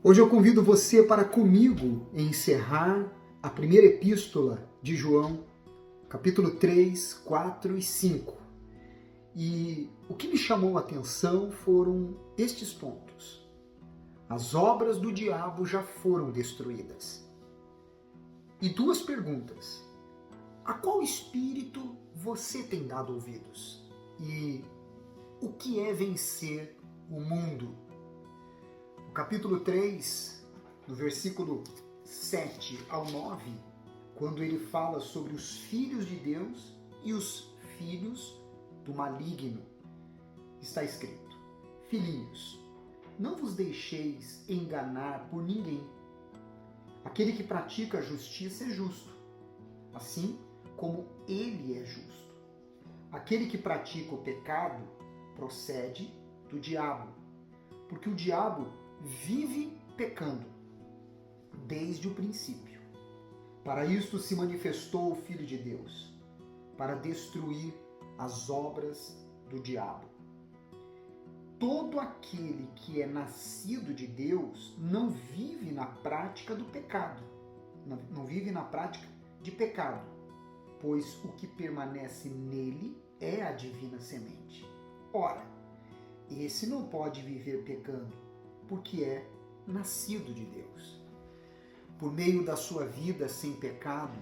Hoje eu convido você para comigo encerrar a primeira epístola de João, capítulo 3, 4 e 5. E o que me chamou a atenção foram estes pontos. As obras do diabo já foram destruídas. E duas perguntas. A qual espírito você tem dado ouvidos? E o que é vencer o mundo? No capítulo 3, no versículo 7 ao 9, quando ele fala sobre os filhos de Deus e os filhos do maligno, está escrito: Filhinhos, não vos deixeis enganar por ninguém. Aquele que pratica a justiça é justo, assim como ele é justo. Aquele que pratica o pecado procede do diabo, porque o diabo vive pecando desde o princípio. Para isto se manifestou o Filho de Deus, para destruir as obras do diabo. Todo aquele que é nascido de Deus não vive na prática do pecado, não vive na prática de pecado, pois o que permanece nele é a divina semente. Ora, esse não pode viver pecando, porque é nascido de Deus. Por meio da sua vida sem pecado,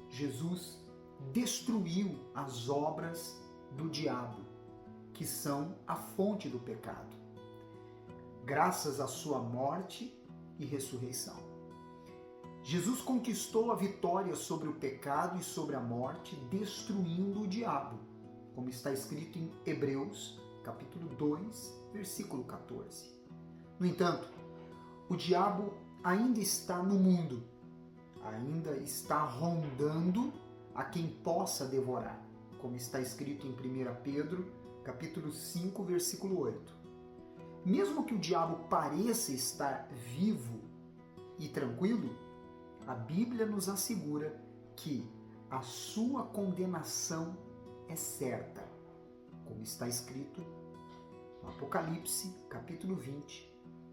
Jesus destruiu as obras do diabo, que são a fonte do pecado, graças à sua morte e ressurreição. Jesus conquistou a vitória sobre o pecado e sobre a morte, destruindo o diabo, como está escrito em Hebreus, capítulo 2, versículo 14. No entanto, o diabo ainda está no mundo, ainda está rondando a quem possa devorar, como está escrito em 1 Pedro, capítulo 5, versículo 8. Mesmo que o diabo pareça estar vivo e tranquilo, a Bíblia nos assegura que a sua condenação é certa, como está escrito no Apocalipse, capítulo 20,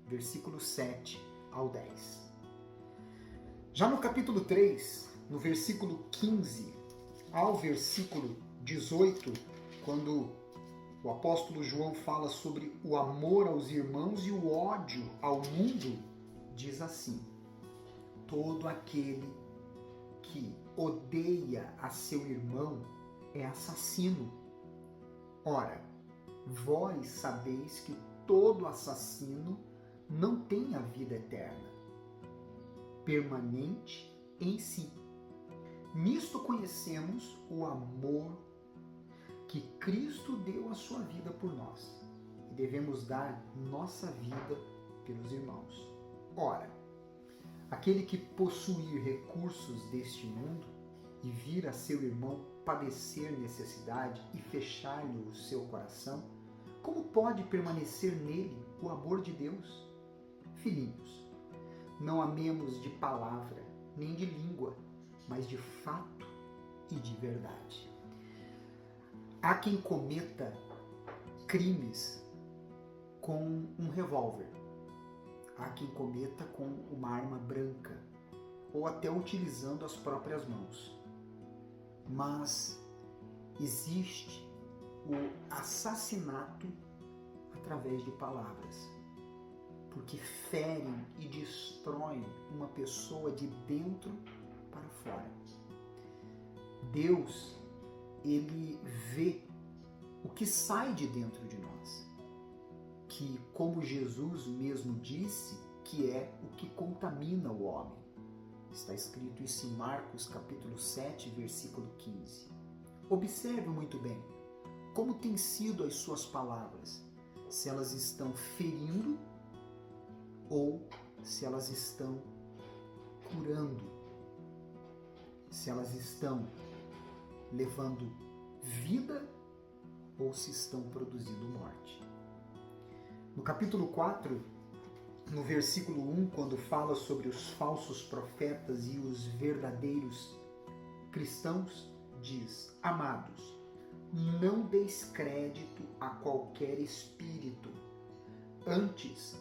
versículo 7 ao 10. Já no capítulo 3, no versículo 15 ao versículo 18, quando o apóstolo João fala sobre o amor aos irmãos e o ódio ao mundo, diz assim: todo aquele que odeia a seu irmão é assassino. Ora, vós sabeis que todo assassino não tem a vida eterna, permanente em si. Nisto conhecemos o amor que Cristo deu a sua vida por nós, e devemos dar nossa vida pelos irmãos. Ora, aquele que possuir recursos deste mundo e vir a seu irmão padecer necessidade e fechar-lhe o seu coração, como pode permanecer nele o amor de Deus? Filhinhos, não amemos de palavra, nem de língua, mas de fato e de verdade. Há quem cometa crimes com um revólver, há quem cometa com uma arma branca, ou até utilizando as próprias mãos. Mas existe o assassinato através de palavras, porque ferem e destroem uma pessoa de dentro para fora. Deus, ele vê o que sai de dentro de nós, que, como Jesus mesmo disse, que é o que contamina o homem. Está escrito isso em Marcos, capítulo 7, versículo 15. Observe muito bem como têm sido as suas palavras, se elas estão ferindo ou se elas estão curando, se elas estão levando vida ou se estão produzindo morte. No capítulo 4, no versículo 1, quando fala sobre os falsos profetas e os verdadeiros cristãos, diz: Amados, não deis crédito a qualquer espírito, antes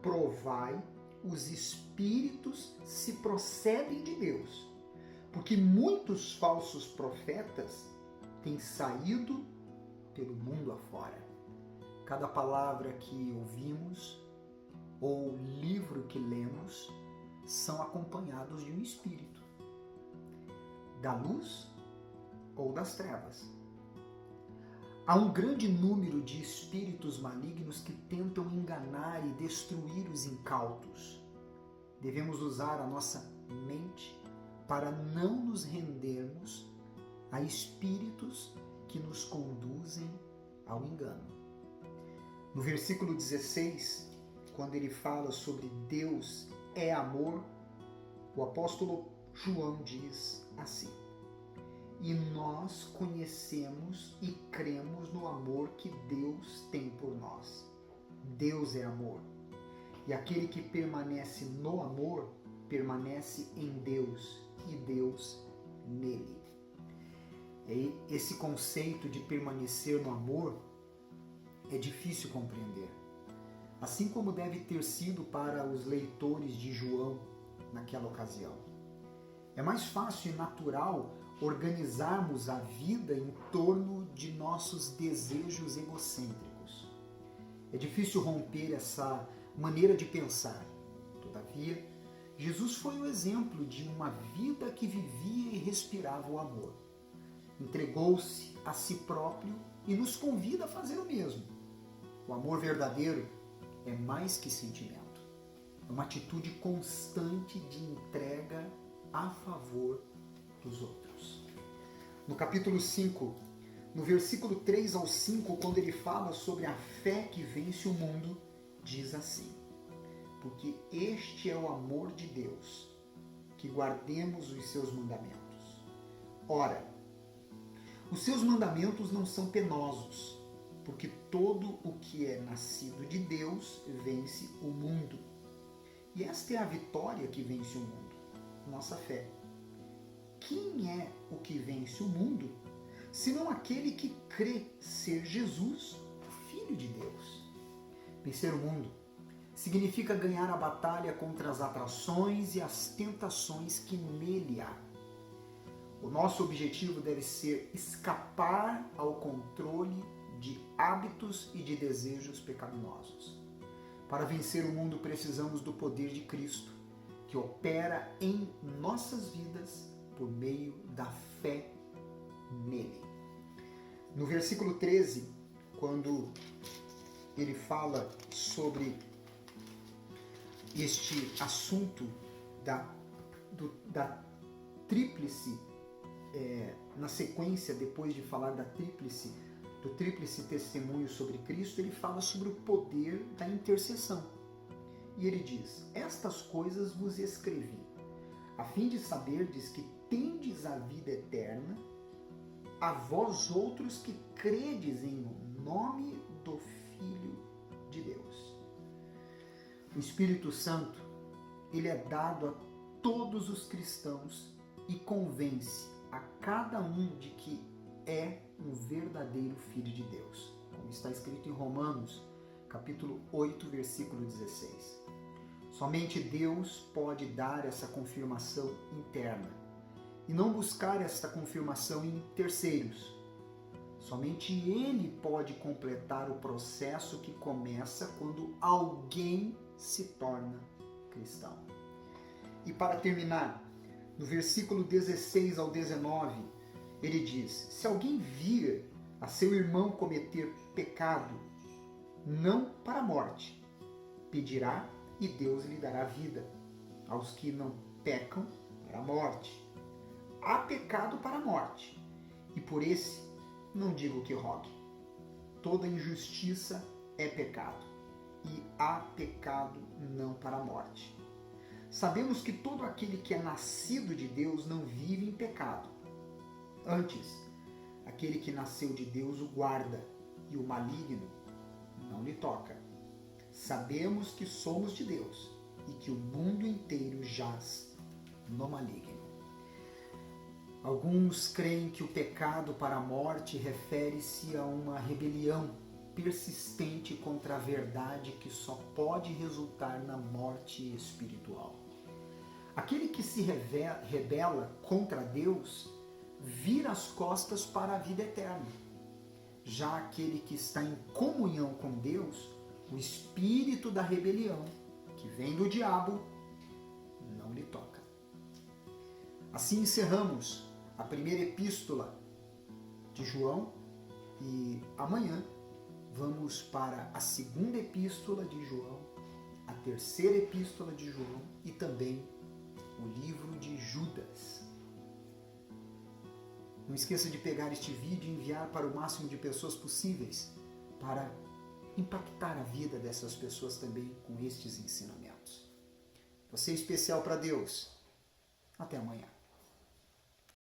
provai os espíritos se procedem de Deus, porque muitos falsos profetas têm saído pelo mundo afora. Cada palavra que ouvimos ou livro que lemos são acompanhados de um espírito, da luz ou das trevas. Há um grande número de espíritos malignos que tentam enganar e destruir os incautos. Devemos usar a nossa mente para não nos rendermos a espíritos que nos conduzem ao engano. No versículo 16, quando ele fala sobre Deus é amor, o apóstolo João diz assim: e nós conhecemos e cremos no amor que Deus tem por nós. Deus é amor. E aquele que permanece no amor, permanece em Deus e Deus nele. Esse conceito de permanecer no amor é difícil compreender. Assim como deve ter sido para os leitores de João naquela ocasião. É mais fácil e natural organizarmos a vida em torno de nossos desejos egocêntricos. É difícil romper essa maneira de pensar. Todavia, Jesus foi o exemplo de uma vida que vivia e respirava o amor. Entregou-se a si próprio e nos convida a fazer o mesmo. O amor verdadeiro é mais que sentimento. É uma atitude constante de entrega a favor dos outros. No capítulo 5, no versículo 3 ao 5, quando ele fala sobre a fé que vence o mundo, diz assim: porque este é o amor de Deus, que guardemos os seus mandamentos. Ora, os seus mandamentos não são penosos, porque todo o que é nascido de Deus vence o mundo. E esta é a vitória que vence o mundo, nossa fé. Quem é o que vence o mundo, senão aquele que crê ser Jesus, o Filho de Deus? Vencer o mundo significa ganhar a batalha contra as atrações e as tentações que nele há. O nosso objetivo deve ser escapar ao controle de hábitos e de desejos pecaminosos. Para vencer o mundo, precisamos do poder de Cristo, que opera em nossas vidas por meio da fé nele. No versículo 13, quando ele fala sobre este assunto da tríplice, na sequência, depois de falar do tríplice testemunho sobre Cristo, ele fala sobre o poder da intercessão. E ele diz: estas coisas vos escrevi, a fim de saberdes que tendes a vida eterna, a vós outros que credes em nome do Filho de Deus. O Espírito Santo, ele é dado a todos os cristãos e convence a cada um de que é um verdadeiro Filho de Deus, como está escrito em Romanos, capítulo 8, versículo 16. Somente Deus pode dar essa confirmação interna e não buscar esta confirmação em terceiros. Somente Ele pode completar o processo que começa quando alguém se torna cristão. E para terminar, no versículo 16 ao 19, ele diz: se alguém vir a seu irmão cometer pecado, não para a morte, pedirá e Deus lhe dará vida. Aos que não pecam, para a morte. Há pecado para a morte, e por esse não digo que rogue. Toda injustiça é pecado, e há pecado não para a morte. Sabemos que todo aquele que é nascido de Deus não vive em pecado. Antes, aquele que nasceu de Deus o guarda, e o maligno não lhe toca. Sabemos que somos de Deus e que o mundo inteiro jaz no maligno. Alguns creem que o pecado para a morte refere-se a uma rebelião persistente contra a verdade que só pode resultar na morte espiritual. Aquele que se rebela contra Deus vira as costas para a vida eterna. Já aquele que está em comunhão com Deus, o espírito da rebelião, que vem do diabo, não lhe toca. Assim encerramos a primeira epístola de João e amanhã vamos para a segunda epístola de João, a terceira epístola de João e também o livro de Judas. Não esqueça de pegar este vídeo e enviar para o máximo de pessoas possíveis para impactar a vida dessas pessoas também com estes ensinamentos. Você é especial para Deus. Até amanhã.